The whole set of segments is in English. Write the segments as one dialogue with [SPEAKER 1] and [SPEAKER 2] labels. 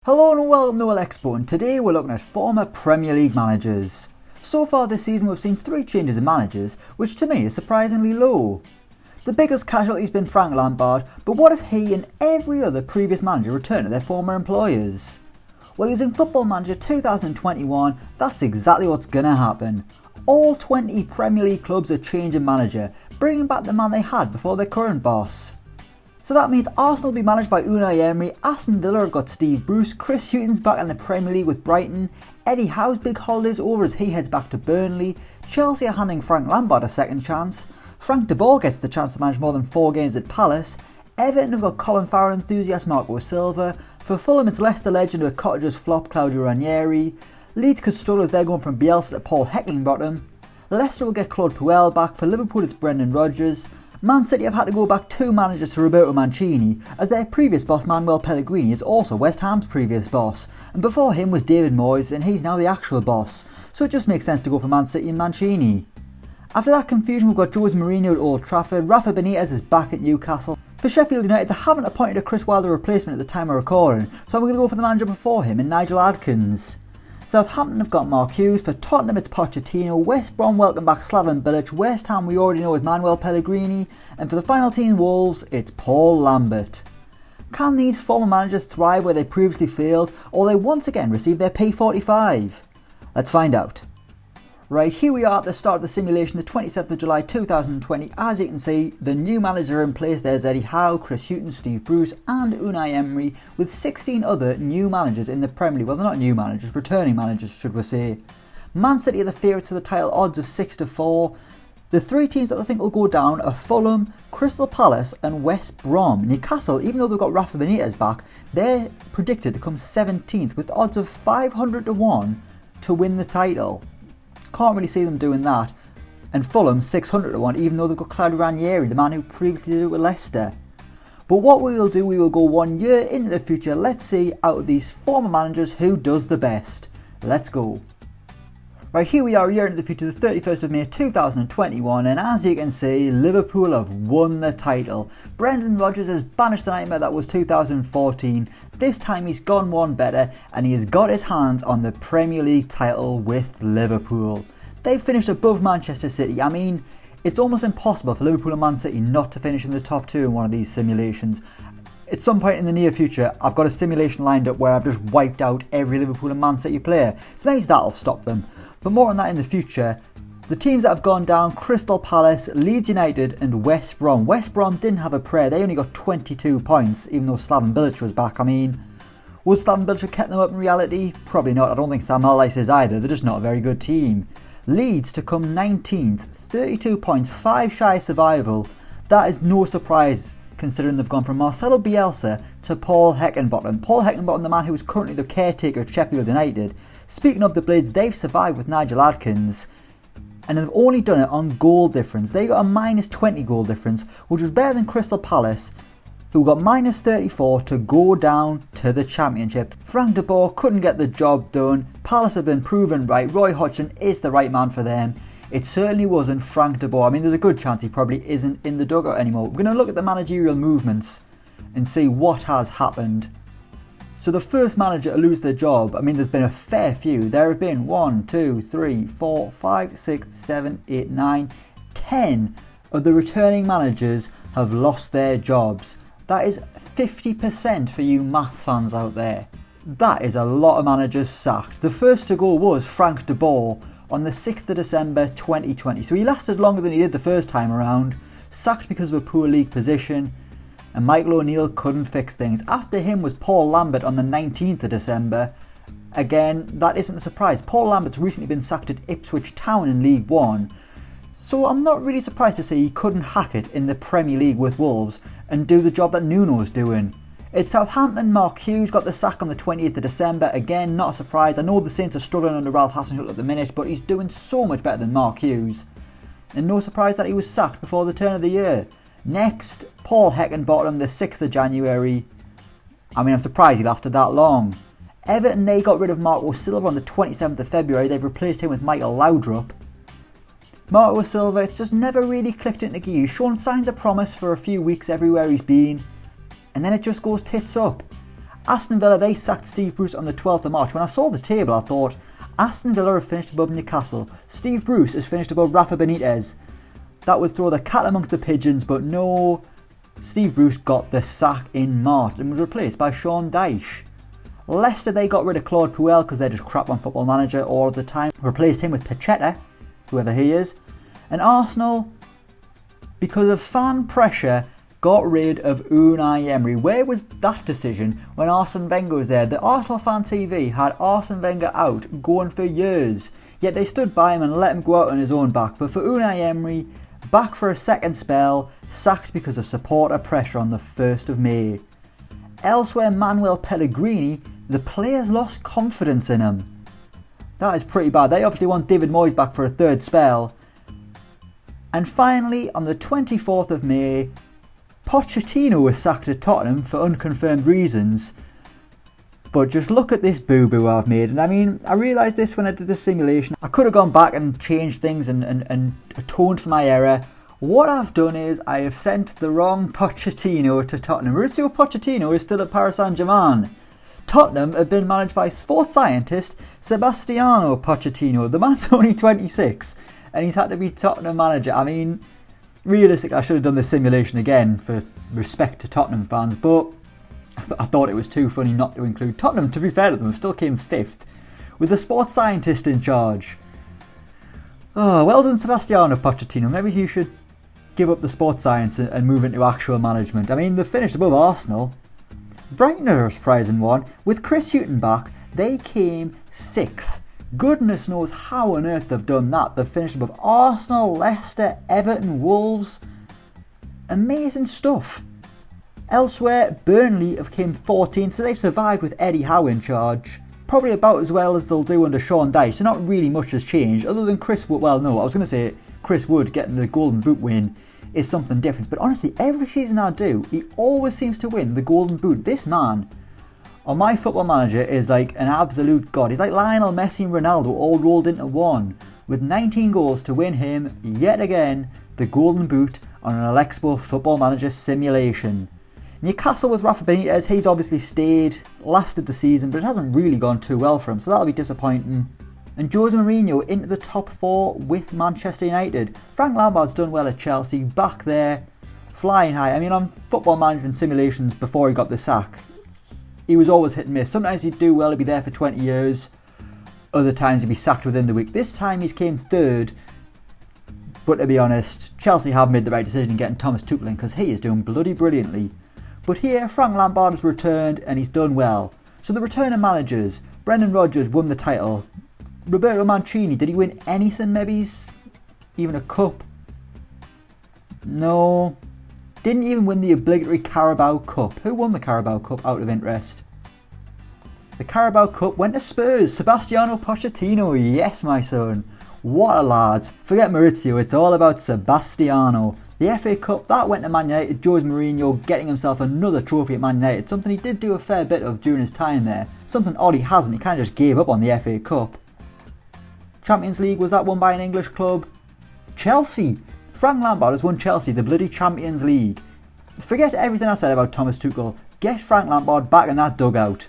[SPEAKER 1] Hello and welcome to Elecspo, and today we're looking at former Premier League managers. So far this season we've seen 3 changes in managers, which to me is surprisingly low. The biggest casualty has been Frank Lampard, but what if he and every other previous manager return to their former employers? Well, using Football Manager 2021, that's exactly what's gonna happen. All 20 Premier League clubs are changing manager, bringing back the man they had before their current boss. So that means Arsenal will be managed by Unai Emery, Aston Villa have got Steve Bruce, Chris Hughton's back in the Premier League with Brighton, Eddie Howe's big holidays over as he heads back to Burnley, Chelsea are handing Frank Lambert a second chance, Frank de Boer gets the chance to manage more than 4 games at Palace, Everton have got Colin Farrell enthusiast Marco Silva, for Fulham it's Leicester legend with Cottagers flop Claudio Ranieri, Leeds could struggle as they're going from Bielsa to Paul Heckingbottom, Leicester will get Claude Puel back, for Liverpool it's Brendan Rodgers, Man City have had to go back 2 managers to Roberto Mancini, as their previous boss Manuel Pellegrini is also West Ham's previous boss, and before him was David Moyes and he's now the actual boss, so it just makes sense to go for Man City and Mancini. After that confusion we've got Jose Mourinho at Old Trafford, Rafa Benitez is back at Newcastle. For Sheffield United they haven't appointed a Chris Wilder replacement at the time of recording, so I'm going to go for the manager before him in Nigel Adkins. Southampton have got Mark Hughes, for Tottenham it's Pochettino, West Brom welcome back Slaven Bilic, West Ham we already know is Manuel Pellegrini, and for the final team Wolves it's Paul Lambert. Can these former managers thrive where they previously failed, or will they once again receive their P45? Let's find out. Right, here we are at the start of the simulation, the 27th of July 2020. As you can see, the new managers are in place. There's Eddie Howe, Chris Hughton, Steve Bruce and Unai Emery, with 16 other new managers in the Premier League. Well, they're not new managers, returning managers should we say. Man City are the favourites to the title, odds of 6-4. The 3 teams that I think will go down are Fulham, Crystal Palace and West Brom. Newcastle, even though they've got Rafa Benitez back, they're predicted to come 17th with odds of 500-1 to win the title. Can't really see them doing that. And Fulham 600-1, even though they've got Claudio Ranieri, the man who previously did it with Leicester. But what we will do, we will go 1 year into the future. Let's see out of these former managers who does the best. Let's go. Right, here we are a year into the future, the 31st of May 2021, and as you can see, Liverpool have won the title. Brendan Rodgers has banished the nightmare that was 2014. This time he's gone one better and he has got his hands on the Premier League title with Liverpool. They've finished above Manchester City. I mean, it's almost impossible for Liverpool and Man City not to finish in the top 2 in one of these simulations. At some point in the near future, I've got a simulation lined up where I've just wiped out every Liverpool and Man City player, so maybe that'll stop them. But more on that in the future. The teams that have gone down, Crystal Palace, Leeds United and West Brom. West Brom didn't have a prayer, they only got 22 points, even though Slaven Bilic was back. I mean, would Slaven Bilic have kept them up in reality? Probably not. I don't think Sam Allardyce is either, they're just not a very good team. Leeds to come 19th, 32 points, 5 shy of survival. That is no surprise considering they've gone from Marcelo Bielsa to Paul Heckingbottom. Paul Heckingbottom, the man who is currently the caretaker at Sheffield United. Speaking of the Blades, they've survived with Nigel Adkins and have only done it on goal difference. They got a minus 20 goal difference, which was better than Crystal Palace, who got minus 34 to go down to the Championship. Frank de Boer couldn't get the job done. Palace have been proven right. Roy Hodgson is the right man for them. It certainly wasn't Frank de Boer. I mean, there's a good chance he probably isn't in the dugout anymore. We're going to look at the managerial movements and see what has happened. So the first manager to lose their job, I mean, there's been a fair few. There have been 1, 2, 3, 4, 5, 6, 7, 8, 9, 10 of the returning managers have lost their jobs. That is 50% for you math fans out there. That is a lot of managers sacked. The first to go was Frank de Boer on the 6th of December 2020. So he lasted longer than he did the first time around, sacked because of a poor league position, and Michael O'Neill couldn't fix things. After him was Paul Lambert on the 19th of December. Again, that isn't a surprise. Paul Lambert's recently been sacked at Ipswich Town in League One, so I'm not really surprised to see he couldn't hack it in the Premier League with Wolves and do the job that Nuno's doing. At Southampton, Mark Hughes got the sack on the 20th of December. Again, not a surprise. I know the Saints are struggling under Ralph Hasenhüttl at the minute, but he's doing so much better than Mark Hughes. And no surprise that he was sacked before the turn of the year. Next, Paul Heckingbottom, the 6th of January. I mean, I'm surprised he lasted that long. Everton, they got rid of Marco Silva on the 27th of February. They've replaced him with Michael Laudrup. Marco Silva, it's just never really clicked into gear. He's shown signs of promise for a few weeks everywhere he's been, and then it just goes tits up. Aston Villa, they sacked Steve Bruce on the 12th of March. When I saw the table, I thought, Aston Villa have finished above Newcastle. Steve Bruce has finished above Rafa Benitez. That would throw the cat amongst the pigeons, but no, Steve Bruce got the sack in March and was replaced by Sean Dyche. Leicester, they got rid of Claude Puel because they're just crap on Football Manager all of the time. Replaced him with Pochettino, whoever he is. And Arsenal, because of fan pressure, got rid of Unai Emery. Where was that decision when Arsene Wenger was there? The Arsenal Fan TV had Arsene Wenger out going for years. Yet they stood by him and let him go out on his own back. But for Unai Emery, back for a second spell, sacked because of supporter pressure on the 1st of May. Elsewhere, Manuel Pellegrini, the players lost confidence in him. That is pretty bad. They obviously want David Moyes back for a third spell. And finally, on the 24th of May, Pochettino was sacked at Tottenham for unconfirmed reasons. But just look at this boo-boo I've made. And I mean, I realised this when I did the simulation. I could have gone back and changed things and atoned for my error. What I've done is I have sent the wrong Pochettino to Tottenham. Mauricio Pochettino is still at Paris Saint-Germain. Tottenham have been managed by sports scientist Sebastiano Pochettino. The man's only 26 and he's had to be Tottenham manager. I mean, realistically, I should have done this simulation again for respect to Tottenham fans, but I thought it was too funny not to include Tottenham. To be fair to them, still came 5th with a sports scientist in charge. Oh, well done, Sebastiano Pochettino. Maybe you should give up the sports science and move into actual management. I mean, they finished above Arsenal. Brighton are a surprising one. With Chris Hughton back, they came 6th. Goodness knows how on earth they've done that. They've finished above Arsenal, Leicester, Everton, Wolves. Amazing stuff. Elsewhere, Burnley have came 14th, so they've survived with Eddie Howe in charge. Probably about as well as they'll do under Sean Dyche, so not really much has changed, other than Chris Wood. Well, no, I was going to say Chris Wood getting the Golden Boot win is something different, but honestly, every season I do, he always seems to win the Golden Boot. This man, on my Football Manager, is like an absolute god. He's like Lionel Messi and Ronaldo all rolled into one, with 19 goals to win him, yet again, the Golden Boot on an Elecspo Football Manager simulation. Newcastle with Rafa Benitez, he's obviously stayed, lasted the season, but it hasn't really gone too well for him, so that'll be disappointing. And Jose Mourinho into the top 4 with Manchester United. Frank Lampard's done well at Chelsea, back there, flying high. I mean, on Football Manager and simulations before he got the sack, he was always hit and miss. Sometimes he'd do well, he'd be there for 20 years. Other times he'd be sacked within the week. This time he's came 3rd. But to be honest, Chelsea have made the right decision in getting Thomas Tuchel in because he is doing bloody brilliantly. But here, Frank Lampard has returned and he's done well. So the returning managers, Brendan Rodgers won the title. Roberto Mancini, did he win anything maybe? Even a cup? No. Didn't even win the obligatory Carabao Cup. Who won the Carabao Cup out of interest? The Carabao Cup went to Spurs. Sebastiano Pochettino, yes my son. What a lad. Forget Maurizio, it's all about Sebastiano. The FA Cup, that went to Man United. Jose Mourinho getting himself another trophy at Man United. Something he did do a fair bit of during his time there. Something odd he hasn't. He kind of just gave up on the FA Cup. Champions League, was that won by an English club? Chelsea. Frank Lampard has won Chelsea the bloody Champions League. Forget everything I said about Thomas Tuchel. Get Frank Lampard back in that dugout.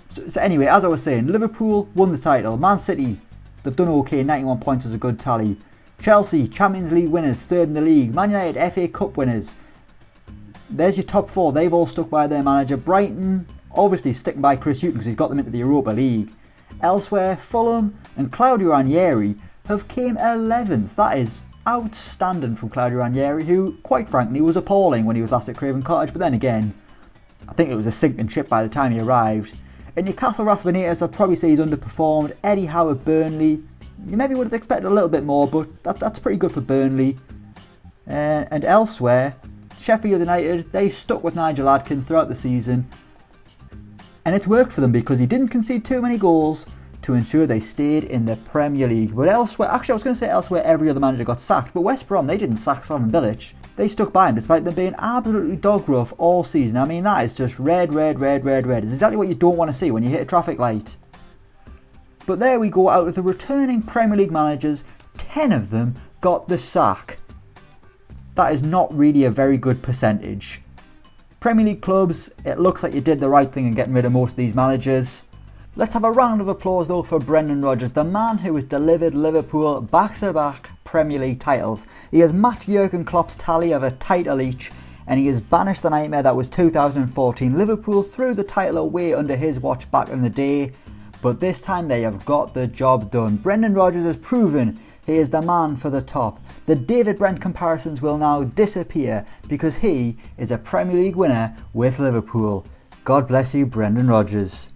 [SPEAKER 1] So anyway, as I was saying, Liverpool won the title. Man City, they've done okay. 91 points is a good tally. Chelsea, Champions League winners, 3rd in the league. Man United, FA Cup winners. There's your top 4. They've all stuck by their manager. Brighton, obviously sticking by Chris Hughton because he's got them into the Europa League. Elsewhere, Fulham and Claudio Ranieri have came 11th. That is outstanding from Claudio Ranieri, who, quite frankly, was appalling when he was last at Craven Cottage. But then again, I think it was a sinking ship by the time he arrived. At Newcastle, Rafa Benitez, I'd probably say he's underperformed. Eddie Howe at Burnley, you maybe would have expected a little bit more, but that's pretty good for Burnley. And elsewhere, Sheffield United, they stuck with Nigel Adkins throughout the season. And it's worked for them because he didn't concede too many goals to ensure they stayed in the Premier League. But elsewhere, actually I was going to say elsewhere every other manager got sacked, but West Brom, they didn't sack Slaven Bilic. They stuck by him despite them being absolutely dog rough all season. I mean, that is just red, red, red, red, red. It's exactly what you don't want to see when you hit a traffic light. But there we go, out of the returning Premier League managers, 10 of them got the sack. That is not really a very good percentage. Premier League clubs, it looks like you did the right thing in getting rid of most of these managers. Let's have a round of applause though for Brendan Rodgers, the man who has delivered Liverpool back-to-back Premier League titles. He has matched Jurgen Klopp's tally of a title each, and he has banished the nightmare that was 2014 Liverpool through the title away under his watch back in the day. But this time they have got the job done. Brendan Rodgers has proven he is the man for the top. The David Brent comparisons will now disappear because he is a Premier League winner with Liverpool. God bless you, Brendan Rodgers.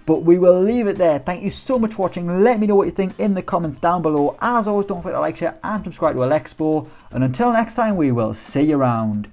[SPEAKER 1] But we will leave it there. Thank you so much for watching. Let me know what you think in the comments down below. As always, don't forget to like, share and subscribe to Elecspo. And until next time, we will see you around.